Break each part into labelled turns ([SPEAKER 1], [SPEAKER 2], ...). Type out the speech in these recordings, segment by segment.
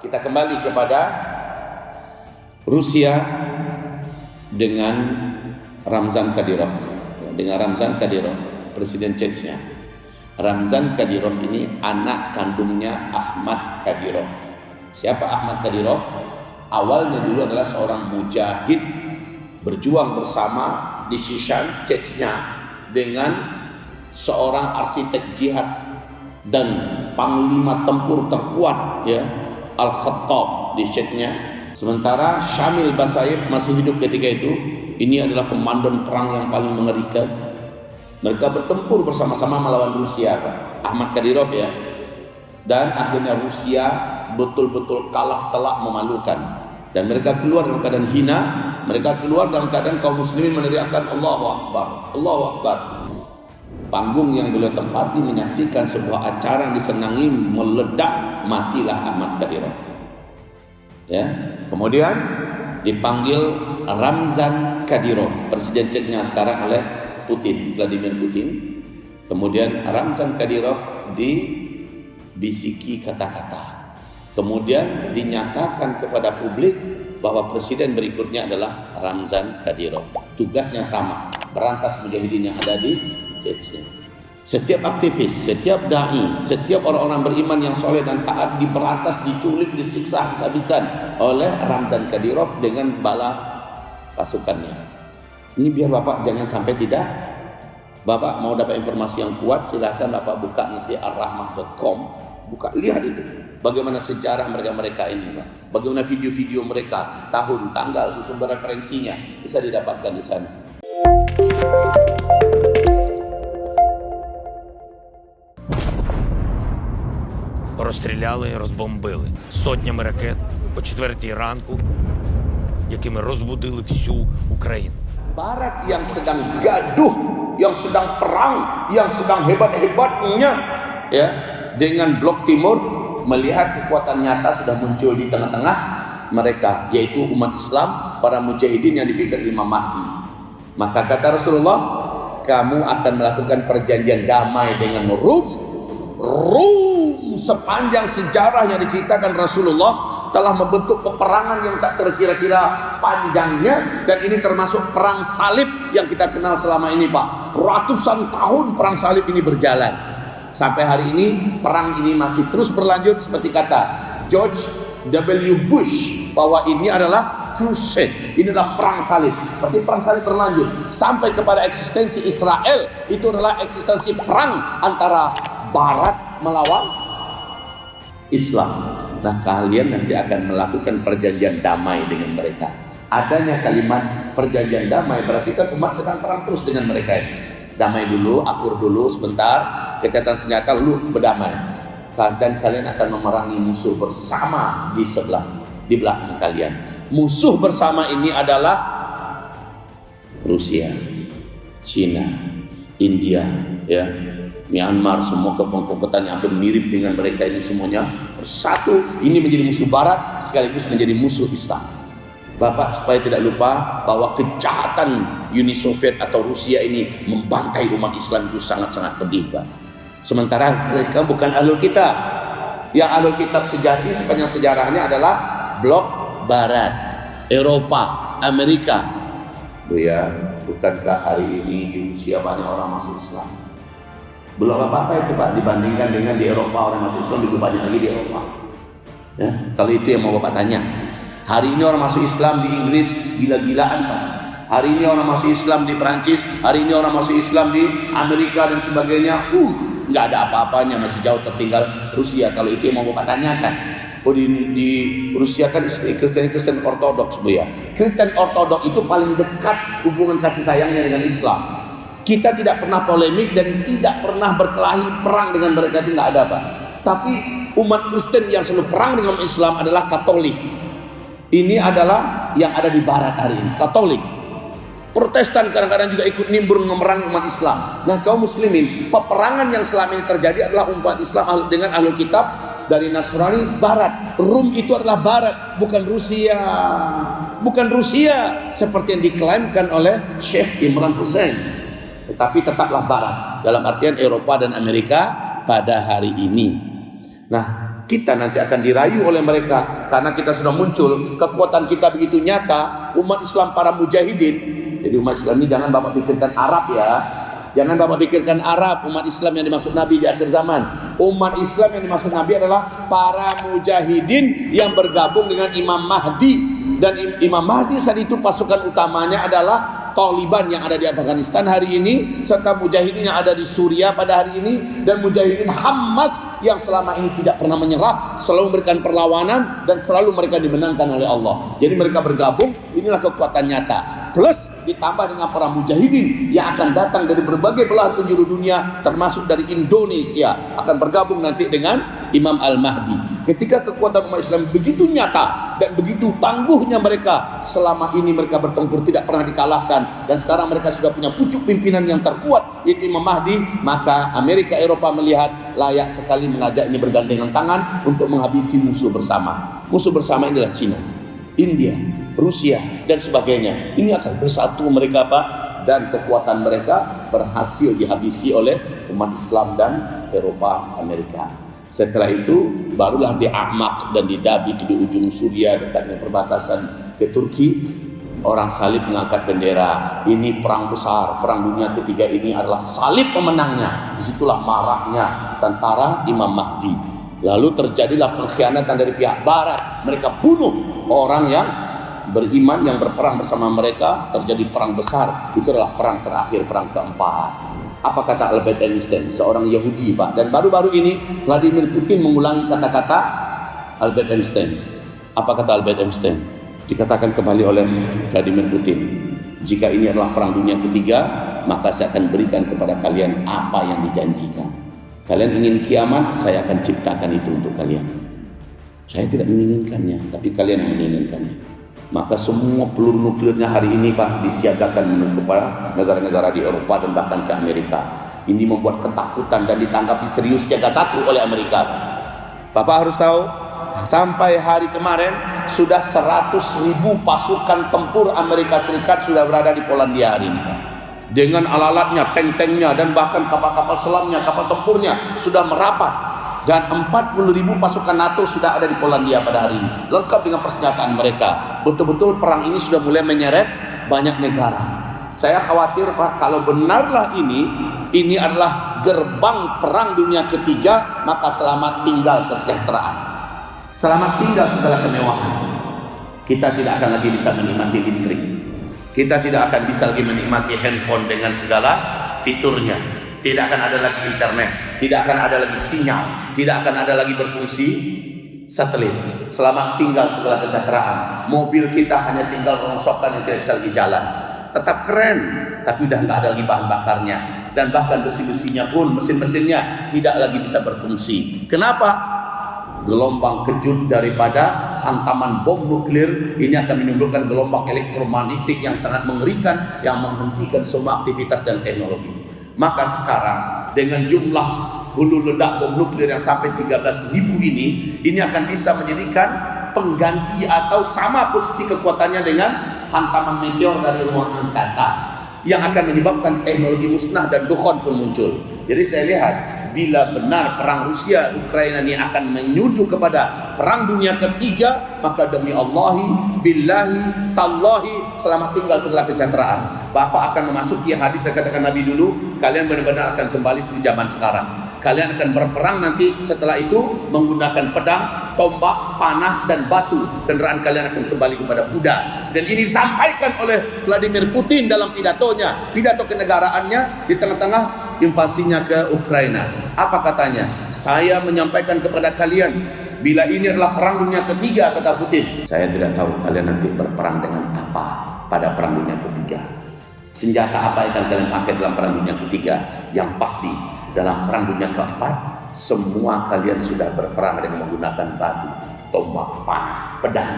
[SPEAKER 1] kita kembali kepada Rusia dengan Ramzan Kadyrov. Dengan Ramzan Kadyrov, Presiden Chechnya. Ramzan Kadyrov ini anak kandungnya Ahmad Kadyrov. Siapa Ahmad Kadyrov? Awalnya dulu adalah seorang mujahid berjuang bersama di Shishan, Chechnya, dengan seorang arsitek jihad dan panglima tempur terkuat, ya, Al-Khattab di Chechnya. Sementara Shamil Basayev masih hidup ketika itu. Ini adalah komandan perang yang paling mengerikan. Mereka bertempur bersama-sama melawan Rusia, Ahmad Kadyrov, ya. Dan akhirnya Rusia betul-betul kalah telak memalukan. Dan mereka keluar dalam keadaan hina. Mereka keluar dalam keadaan kaum muslimin meneriakkan Allahu Akbar, Allahu Akbar. Panggung yang beliau tempati menyaksikan sebuah acara yang disenangi meledak, matilah Ahmad Kadyrov. Ya, kemudian dipanggil Ramzan Kadyrov, Presiden Chechnya sekarang oleh Putin, Vladimir Putin. Kemudian Ramzan Kadyrov dibisiki kata-kata. Kemudian dinyatakan kepada publik bahwa presiden berikutnya adalah Ramzan Kadyrov. Tugasnya sama, berantas mujahidin yang ada di Chechnya. Setiap aktivis, setiap dai, setiap orang-orang beriman yang soleh dan taat diberantas, diculik, disiksa habis-habisan oleh Ramzan Kadyrov dengan bala pasukannya. Ini biar Bapak jangan sampai tidak. Bapak mau dapat informasi yang kuat, silahkan Bapak buka nanti arrahmah.com, buka, lihat itu bagaimana sejarah mereka ini, Pak. Bagaimana video-video mereka, tahun, tanggal, sumber referensinya bisa didapatkan di sana.
[SPEAKER 2] Розстріляли, розбомбили сотнями ракет о 4 ранку, якими розбудили всю Україну.
[SPEAKER 1] Barat yang sedang gaduh, yang sedang perang, yang sedang hebat-hebatnya, ya, dengan blok timur, melihat kekuatan nyata sudah muncul di tengah-tengah mereka, yaitu umat Islam, para mujahidin yang dipimpin Imam Mahdi. Maka kata Rasulullah, kamu akan melakukan perjanjian damai dengan Rum. Sepanjang sejarah yang diceritakan Rasulullah telah membentuk peperangan yang tak terkira-kira panjangnya, dan ini termasuk perang salib yang kita kenal selama ini, Pak. Ratusan tahun perang salib ini berjalan. Sampai hari ini perang ini masih terus berlanjut, seperti kata George W. Bush bahwa ini adalah crusade, ini adalah perang salib. Berarti perang salib berlanjut sampai kepada eksistensi Israel. Itu adalah eksistensi perang antara Barat melawan Islam. Nah, kalian nanti akan melakukan perjanjian damai dengan mereka. Adanya kalimat perjanjian damai berarti kan umat sedang perang terus dengan mereka ini. Damai dulu, akur dulu sebentar, gencatan senjata lalu berdamai. Dan kalian akan memerangi musuh bersama di belakang kalian. Musuh bersama ini adalah Rusia, Cina, India, ya, Myanmar, semua kelompok-kelompok yang hampir mirip dengan mereka ini semuanya bersatu. Ini menjadi musuh Barat sekaligus menjadi musuh Islam. Bapak supaya tidak lupa bahwa kejahatan Uni Soviet atau Rusia ini membantai umat Islam itu sangat-sangat pedih, Pak. Sementara mereka bukan ahlul kitab. Yang ahlul kitab sejati sepanjang sejarahnya adalah blok Barat, Eropa, Amerika. Bu ya, bukankah hari ini di Rusia banyak orang masuk Islam? Belum apa-apa itu, Pak, dibandingkan dengan di Eropa orang masuk Islam lebih banyak lagi di Eropa. Ya, kalau itu yang mau Bapak tanya. Hari ini orang masuk Islam di Inggris gila-gilaan, Pak. Hari ini orang masuk Islam di Perancis, hari ini orang masuk Islam di Amerika dan sebagainya. Nggak ada apa-apanya, masih jauh tertinggal Rusia. Kalau itu yang mau Bapak tanyakan. Oh, di Rusia kan Kristen Ortodoks, Bu ya. Kristen Ortodoks itu paling dekat hubungan kasih sayangnya dengan Islam. Kita tidak pernah polemik dan tidak pernah berkelahi perang dengan mereka, itu nggak ada, Pak. Tapi umat Kristen yang selalu perang dengan Islam adalah Katolik. Ini adalah yang ada di Barat hari ini, Katolik. Protestan kadang-kadang juga ikut nimbrung memerang umat Islam. Nah, kaum muslimin, peperangan yang selama ini terjadi adalah umat Islam dengan ahlul kitab dari Nasrani Barat. Rum itu adalah Barat, bukan Rusia. Bukan Rusia seperti yang diklaimkan oleh Syekh Imran Hussein. Tetapi tetaplah Barat dalam artian Eropa dan Amerika pada hari ini. Nah, kita nanti akan dirayu oleh mereka karena kita sudah muncul, kekuatan kita begitu nyata. Umat Islam, para mujahidin. Jadi umat Islam ini jangan Bapak pikirkan Arab ya. Jangan Bapak pikirkan Arab, umat Islam yang dimaksud Nabi di akhir zaman. Umat Islam yang dimaksud Nabi adalah para mujahidin yang bergabung dengan Imam Mahdi. Dan Imam Mahdi saat itu pasukan utamanya adalah Taliban yang ada di Afghanistan hari ini, serta mujahidin yang ada di Suriah pada hari ini, dan mujahidin Hamas yang selama ini tidak pernah menyerah, selalu memberikan perlawanan dan selalu mereka dimenangkan oleh Allah. Jadi mereka bergabung, inilah kekuatan nyata. Plus ditambah dengan para mujahidin yang akan datang dari berbagai belahan penjuru dunia, termasuk dari Indonesia, akan bergabung nanti dengan Imam Al-Mahdi. Ketika kekuatan umat Islam begitu nyata dan begitu tangguhnya mereka, selama ini mereka bertempur tidak pernah dikalahkan, dan sekarang mereka sudah punya pucuk pimpinan yang terkuat, yaitu Imam Mahdi, maka Amerika Eropa melihat layak sekali mengajak ini bergandengan tangan untuk menghabisi musuh bersama. Musuh bersama inilah Cina, India, Rusia dan sebagainya. Ini akan bersatu mereka dan kekuatan mereka berhasil dihabisi oleh umat Islam dan Eropa, Amerika. Setelah itu barulah di Amaq dan di Dabik di ujung Suriah dekat dengan perbatasan ke Turki, orang salib mengangkat bendera. Ini perang besar, perang dunia ketiga ini adalah salib pemenangnya. Disitulah marahnya tentara Imam Mahdi. Lalu terjadilah pengkhianatan dari pihak Barat. Mereka bunuh orang yang beriman yang berperang bersama mereka. Terjadi perang besar. Itu adalah perang terakhir, perang keempat. Apa kata Albert Einstein, seorang Yahudi Pak? Dan baru-baru ini Vladimir Putin mengulangi kata-kata Albert Einstein. Apa kata Albert Einstein? Dikatakan kembali oleh Vladimir Putin, jika ini adalah perang dunia ketiga, maka saya akan berikan kepada kalian apa yang dijanjikan. Kalian ingin kiamat, saya akan ciptakan itu untuk kalian. Saya tidak menginginkannya, tapi kalian yang menginginkannya. Maka semua peluru nuklirnya hari ini Pak disiagakan kepada negara-negara di Eropa dan bahkan ke Amerika. Ini membuat ketakutan dan ditanggapi serius siaga satu oleh Amerika. Bapak harus tahu, sampai hari kemarin sudah 100.000 pasukan tempur Amerika Serikat sudah berada di Polandia hari ini. Dengan alat-alatnya, tank-tanknya dan bahkan kapal-kapal selamnya, kapal tempurnya sudah merapat. Dan 40.000 pasukan NATO sudah ada di Polandia pada hari ini, lengkap dengan persenjataan mereka. Betul-betul perang ini sudah mulai menyeret banyak negara. Saya khawatir Pak, kalau benarlah ini adalah gerbang perang dunia ketiga, maka selamat tinggal kesejahteraan, selamat tinggal segala kemewahan. Kita tidak akan lagi bisa menikmati listrik, kita tidak akan bisa lagi menikmati handphone dengan segala fiturnya. Tidak akan ada lagi internet, tidak akan ada lagi sinyal, tidak akan ada lagi berfungsi satelit. Selamat tinggal segala kesejahteraan. Mobil kita hanya tinggal rongsokan yang tidak bisa lagi jalan. Tetap keren, tapi udah nggak ada lagi bahan bakarnya. Dan bahkan besi-besinya pun, mesin-mesinnya tidak lagi bisa berfungsi. Kenapa? Gelombang kejut daripada hantaman bom nuklir ini akan menimbulkan gelombang elektromagnetik yang sangat mengerikan, yang menghentikan semua aktivitas dan teknologi. Maka sekarang dengan jumlah hulu ledak bom nuklir yang sampai 13.000 ini akan bisa menjadikan pengganti atau sama posisi kekuatannya dengan hantaman meteor dari ruang angkasa yang akan menyebabkan teknologi musnah dan dukhon pun muncul. Jadi saya lihat, bila benar perang Rusia Ukraina ini akan menuju kepada perang dunia ketiga, maka demi Allahi, billahi, tallahi, selamat tinggal segala kesejahteraan. Bapak akan memasuki hadis yang katakan Nabi dulu, kalian benar-benar akan kembali seperti zaman sekarang. Kalian akan berperang nanti setelah itu menggunakan pedang, tombak, panah dan batu. Kendaraan kalian akan kembali kepada kuda. Dan ini disampaikan oleh Vladimir Putin dalam pidatonya, pidato kenegaraannya di tengah-tengah invasinya ke Ukraina. Apa katanya? Saya menyampaikan kepada kalian, bila ini adalah perang dunia ketiga, kata Putin. Saya tidak tahu kalian nanti berperang dengan apa pada perang dunia ketiga. Senjata apa yang akan kalian pakai dalam perang dunia ketiga? Yang pasti dalam perang dunia keempat, semua kalian sudah berperang dengan menggunakan batu, tombak, panah, pedang,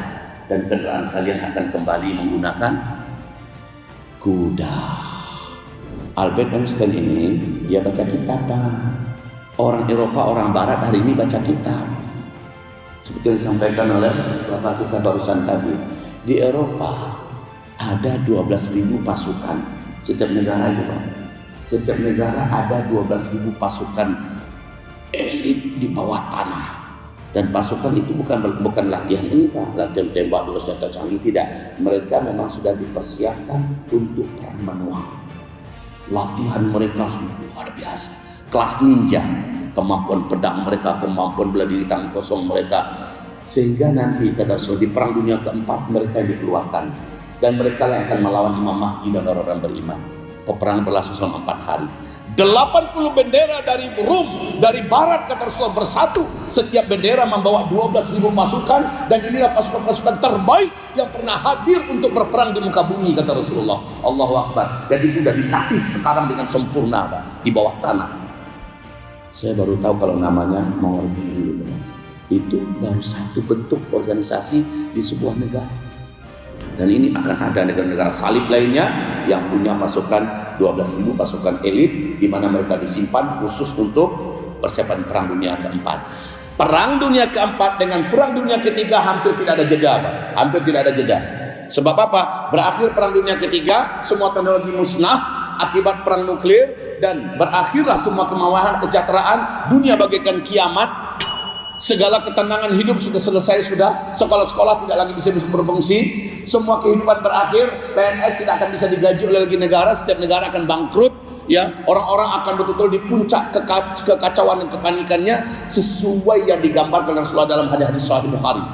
[SPEAKER 1] dan kendaraan kalian akan kembali menggunakan kuda. Albert Einstein ini dia baca kitab Pak. Orang Eropa, orang Barat hari ini baca kitab. Seperti yang disampaikan oleh Bapak kita barusan tadi. Di Eropa ada 12.000 pasukan setiap negara itu Pak. Setiap negara ada 12.000 pasukan elit di bawah tanah. Dan pasukan itu bukan latihan ini Pak, latihan tembak dengan senjata canggih, tidak. Mereka memang sudah dipersiapkan untuk perang manual. Latihan mereka luar biasa, kelas ninja, kemampuan pedang mereka, kemampuan bela diri tangan kosong mereka, sehingga nanti kata Rasul di perang dunia keempat mereka yang dikeluarkan, dan mereka yang akan melawan Imam Mahdi dan orang-orang beriman. Peperangan berlangsung selama 4 hari. 80 bendera dari Rum, dari Barat kata Rasulullah bersatu. Setiap bendera membawa 12.000 pasukan, dan inilah pasukan-pasukan terbaik yang pernah hadir untuk berperang di muka bumi kata Rasulullah. Allahu Akbar. Dan itu sudah dilatih sekarang dengan sempurna Pak, di bawah tanah. Saya baru tahu kalau namanya Mawardi dulu. Itu baru satu bentuk organisasi di sebuah negara. Dan ini akan ada negara-negara salib lainnya yang punya pasukan 12.000 pasukan elit, di mana mereka disimpan khusus untuk persiapan perang dunia keempat. Perang dunia keempat dengan perang dunia ketiga hampir tidak ada jeda, Pak. Hampir tidak ada jeda. Sebab apa? Berakhir perang dunia ketiga, semua teknologi musnah akibat perang nuklir, dan berakhirlah semua kemawahan kesejahteraan, dunia bagaikan kiamat. Segala ketenangan hidup sudah selesai, sudah sekolah-sekolah tidak lagi bisa berfungsi, semua kehidupan berakhir, PNS tidak akan bisa digaji oleh lagi negara, setiap negara akan bangkrut, ya, orang-orang akan betul-betul di puncak kekacauan dan kepanikannya sesuai yang digambarkan Rasulullah dalam hadis-hadis Sahih Bukhari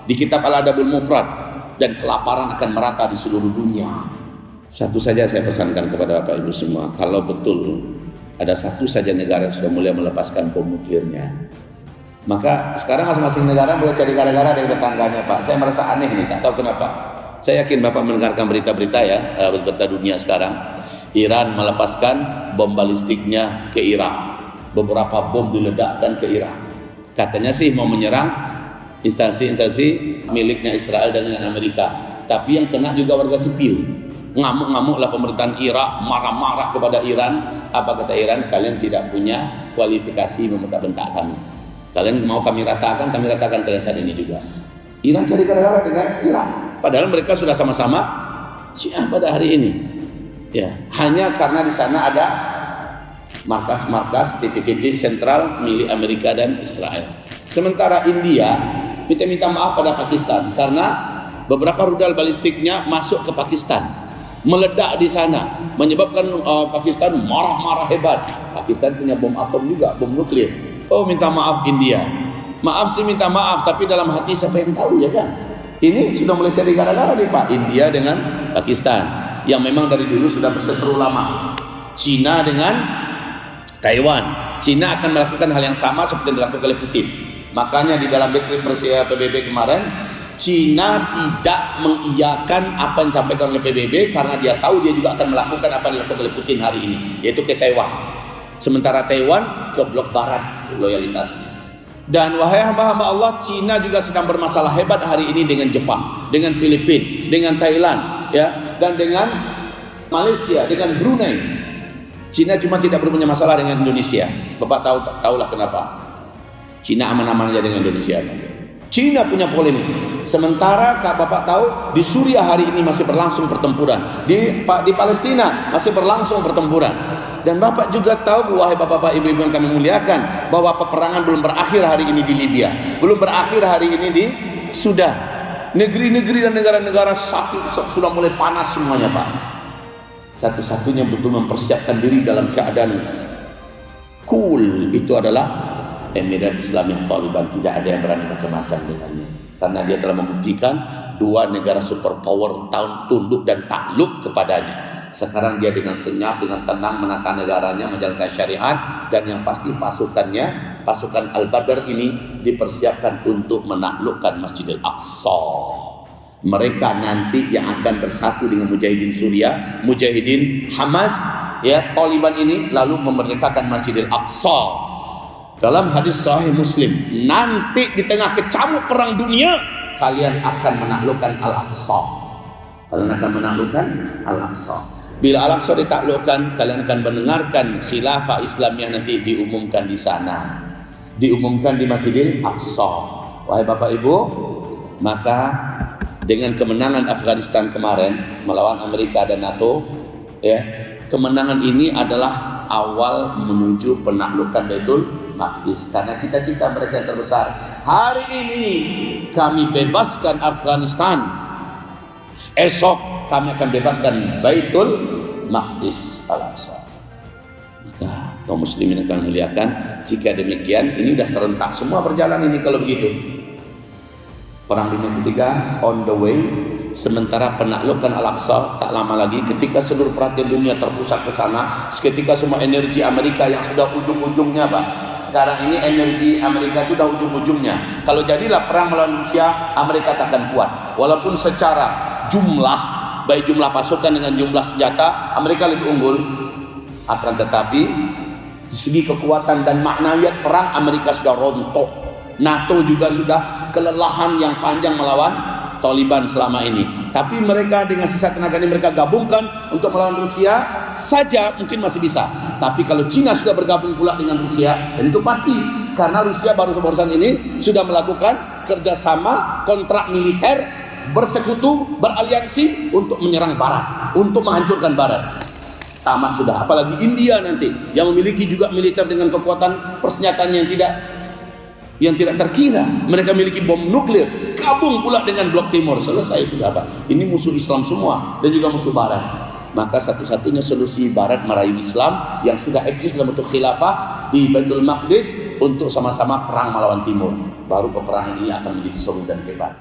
[SPEAKER 1] di kitab Al-Adabul Mufrad, dan kelaparan akan merata di seluruh dunia. Satu saja saya pesankan kepada Bapak Ibu semua, kalau betul ada satu saja negara yang sudah mulai melepaskan bom nuklirnya, maka sekarang masing-masing negara boleh cari gara-gara dari tetangganya Pak. Saya merasa aneh nih, tak tahu kenapa. Saya yakin Bapak mendengarkan berita-berita ya, berita dunia sekarang. Iran melepaskan bom balistiknya ke Irak. Beberapa bom diledakkan ke Irak. Katanya sih mau menyerang instansi-instansi miliknya Israel dan Amerika. Tapi yang kena juga warga sipil. Ngamuk-ngamuklah pemerintahan Irak, marah-marah kepada Iran. Apa kata Iran? Kalian tidak punya kualifikasi membentak-bentak kami. Kalian mau kami ratakan kalian saat ini juga. Iran cari gara-gara dengan Irak. Padahal mereka sudah sama-sama Syiah pada hari ini. Ya, hanya karena di sana ada markas-markas titik-titik sentral milik Amerika dan Israel. Sementara India minta maaf pada Pakistan karena beberapa rudal balistiknya masuk ke Pakistan, meledak di sana, menyebabkan Pakistan marah-marah hebat. Pakistan punya bom atom juga, bom nuklir. Oh, minta maaf India. Maaf sih minta maaf, tapi dalam hati siapa yang tahu ya kan? Ini sudah mulai cari gara-gara nih Pak, India dengan Pakistan yang memang dari dulu sudah berseteru lama. Cina dengan Taiwan. Cina akan melakukan hal yang sama seperti yang dilakukan oleh Putin. Makanya di dalam dekret PBB kemarin, Cina tidak mengiyakan apa yang disampaikan oleh PBB karena dia tahu dia juga akan melakukan apa yang dilakukan oleh Putin hari ini, yaitu ke Taiwan. Sementara Taiwan ke blok barat loyalitasnya. Dan wahai hamba-hamba Allah, Cina juga sedang bermasalah hebat hari ini dengan Jepang, dengan Filipina, dengan Thailand, ya, dan dengan Malaysia, dengan Brunei. Cina cuma tidak punya masalah dengan Indonesia. Bapak tahulah kenapa? Cina aman-aman aja dengan Indonesia. Cina punya polemik. Sementara Bapak tahu di Suriah hari ini masih berlangsung pertempuran. Di Palestina masih berlangsung pertempuran. Dan Bapak juga tahu, wahai bapak-bapak ibu-ibu yang kami muliakan, bahwa peperangan belum berakhir hari ini di Libya, belum berakhir hari ini di Sudan. Negeri-negeri dan negara-negara sudah mulai panas semuanya Pak. Satu-satunya betul mempersiapkan diri dalam keadaan cool itu adalah Emirat Islam yang Taliban. Tidak ada yang berani macam-macam dengannya, karena dia telah membuktikan dua negara superpower tunduk dan takluk kepadanya. Sekarang dia dengan senyap, dengan tenang menata negaranya, menjalankan syariat, dan yang pasti pasukannya, pasukan Al-Badr ini dipersiapkan untuk menaklukkan Masjidil Aqsa. Mereka nanti yang akan bersatu dengan mujahidin Suriah, mujahidin Hamas, ya, Taliban ini, lalu memerdekakan Masjidil Aqsa. Dalam hadis Sahih Muslim, nanti di tengah kecamuk perang dunia, kalian akan menaklukkan Al-Aqsa. Kalian akan menaklukkan Al-Aqsa. Bila Al-Aqsa ditaklukkan, kalian akan mendengarkan khilafah Islamiyah nanti diumumkan di sana, diumumkan di Masjidil Aqsa. Wahai Bapak Ibu, maka dengan kemenangan Afghanistan kemarin melawan Amerika dan NATO, ya, kemenangan ini adalah awal menuju penaklukan Baitul Maqdis, karena cita-cita mereka yang terbesar. Hari ini kami bebaskan Afghanistan, esok kami akan bebaskan Baitul Maqdis Al-Aqsa. Maka kaum muslimin akan memuliakan. Jika demikian, ini sudah serentak semua berjalan ini kalau begitu. Perang Dunia Ketiga on the way. Sementara penaklukan Al-Aqsa tak lama lagi, ketika seluruh perhatian dunia terpusat ke sana, ketika semua energi Amerika yang sudah ujung-ujungnya, Pak. Sekarang ini energi Amerika itu sudah ujung-ujungnya. Kalau jadilah perang melawan Rusia, Amerika takkan kuat. Walaupun secara jumlah, baik jumlah pasukan dengan jumlah senjata, Amerika lebih unggul. Akan tetapi di segi kekuatan dan maknawiyat perang, Amerika sudah rontok. NATO juga sudah kelelahan yang panjang melawan Taliban selama ini. Tapi mereka dengan sisa tenaga ini mereka gabungkan untuk melawan Rusia saja mungkin masih bisa. Tapi kalau Cina sudah bergabung pula dengan Rusia, dan itu pasti karena Rusia barusan ini sudah melakukan kerjasama kontrak militer, bersekutu, beraliansi untuk menyerang Barat, untuk menghancurkan Barat. Tamat sudah. Apalagi India nanti yang memiliki juga militer dengan kekuatan persenjataan yang tidak terkira. Mereka memiliki bom nuklir, gabung pula dengan Blok Timur. Selesai sudah, Pak. Ini musuh Islam semua dan juga musuh Barat. Maka satu-satunya solusi Barat merayu Islam yang sudah eksis dalam bentuk khilafah di Baitul Maqdis untuk sama-sama perang melawan Timur. Baru peperangan ini akan menjadi seru dan hebat.